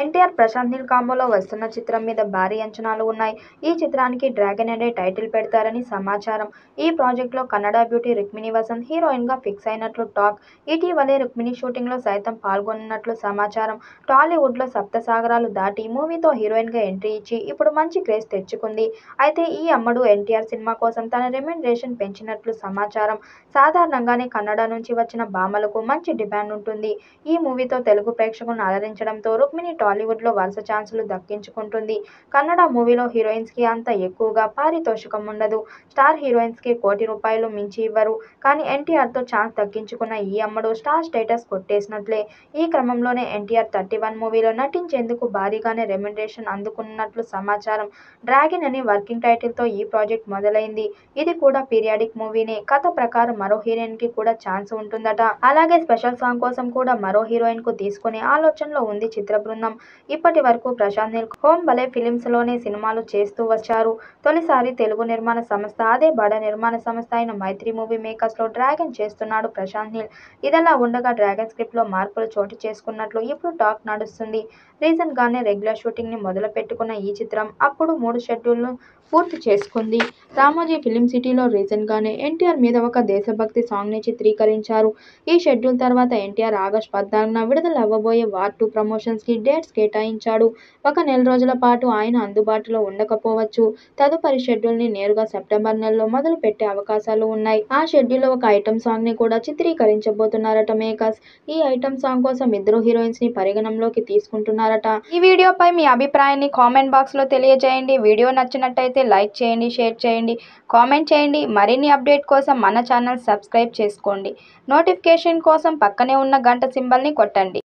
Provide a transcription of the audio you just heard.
ఎన్టీఆర్ ప్రశాంత్ నీల్ కాంబోలో వస్తున్న చిత్రం మీద భారీ అంచనాలు ఉన్నాయి. ఈ చిత్రానికి డ్రాగన్ అనే టైటిల్ పెడతారని సమాచారం. ఈ ప్రాజెక్ట్లో కన్నడ బ్యూటీ రుక్మిణి వసంత్ హీరోయిన్ గా ఫిక్స్ అయినట్లు టాక్. ఇటీవలే రుక్మిణి షూటింగ్ లో సైతం పాల్గొన్నట్లు సమాచారం. టాలీవుడ్ లో సప్తసాగరాలు దాటి మూవీతో హీరోయిన్ గా ఎంట్రీ ఇచ్చి ఇప్పుడు మంచి క్రేజ్ తెచ్చుకుంది. అయితే ఈ అమ్మడు ఎన్టీఆర్ సినిమా కోసం తన రెమ్యునరేషన్ పెంచినట్లు సమాచారం. సాధారణంగానే కన్నడ నుంచి వచ్చిన భామలకు మంచి డిమాండ్ ఉంటుంది. ఈ మూవీతో తెలుగు ప్రేక్షకులను అలరించడంతో రుక్మిణి టాలీవుడ్ లో వరుస ఛాన్సులు దక్కించుకుంటుంది. కన్నడ మూవీలో హీరోయిన్స్ కి అంత ఎక్కువగా పారితోషికం ఉండదు. స్టార్ హీరోయిన్స్ కి ₹1,00,00,000 మించి ఇవ్వరు. కానీ ఎన్టీఆర్ తో ఛాన్స్ దక్కించుకున్న ఈ అమ్మడు స్టార్ స్టేటస్ కొట్టేసినట్లే. ఈ క్రమంలోనే ఎన్టీఆర్ 31 మూవీలో నటించేందుకు భారీగానే రెమ్యునరేషన్ అందుకున్నట్లు సమాచారం. డ్రాగన్ అనే వర్కింగ్ టైటిల్ తో ఈ ప్రాజెక్ట్ మొదలైంది. ఇది కూడా పీరియాడిక్ మూవీనే. కథ ప్రకారం మరో హీరోయిన్ కి కూడా ఛాన్స్ ఉంటుందట. అలాగే స్పెషల్ సాంగ్ కోసం కూడా మరో హీరోయిన్ కు తీసుకునే ఆలోచనలో ఉంది చిత్ర బృందం. ఇప్పటి వరకు ప్రశాంత్ నీల్ హోమ్ భలే ఫిలిమ్స్ లోనే సినిమాలు చేస్తూ వచ్చారు. తొలిసారి తెలుగు నిర్మాణ సంస్థ అదే బడా నిర్మాణ సంస్థ అయిన మైత్రి మూవీ మేకర్స్ లో డ్రాగన్ చేస్తున్నాడు ప్రశాంత్ నీల్. ఇదిలా ఉండగా డ్రాగన్ స్క్రిప్ట్ లో మార్పులు చోటు చేసుకున్నట్లు ఇప్పుడు టాక్ నడుస్తుంది. రీసెంట్ గానే రెగ్యులర్ షూటింగ్ ని మొదలు పెట్టుకున్న ఈ చిత్రం అప్పుడు 3 షెడ్యూల్ ను పూర్తి చేసుకుంది. రామోజీ ఫిలిం సిటీలో రీసెంట్ గానే ఎన్టీఆర్ మీద ఒక దేశభక్తి సాంగ్ ని చిత్రీకరించారు. ఈ షెడ్యూల్ తర్వాత ఎన్టీఆర్ ఆగస్టు 14న విడుదల అవ్వబోయే వార్ 2 ప్రమోషన్స్ కి డేట్స్ కేటాయించాడు. ఒక నెల రోజుల పాటు ఆయన అందుబాటులో ఉండకపోవచ్చు. తదుపరి షెడ్యూల్ ని నేరుగా సెప్టెంబర్ నెలలో మొదలు పెట్టే అవకాశాలు ఉన్నాయి. ఆ షెడ్యూల్ లో ఒక ఐటమ్ సాంగ్ ని కూడా చిత్రీకరించబోతున్నారట మేకర్స్. ఈ ఐటమ్ సాంగ్ కోసం ఇద్దరు హీరోయిన్స్ ని పరిగణనలోకి తీసుకుంటున్నారట. ఈ వీడియోపై మీ అభిప్రాయాన్ని కామెంట్ బాక్స్ లో తెలియజేయండి. వీడియో నచ్చినట్టయితే లైక్ చేయండి, షేర్ చేయండి, కామెంట్ చేయండి. మరిన్ని అప్డేట్ కోసం మన ఛానల్ సబ్స్క్రైబ్ చేసుకోండి. నోటిఫికేషన్ కోసం పక్కనే ఉన్న గంట సింబల్ ని కొట్టండి.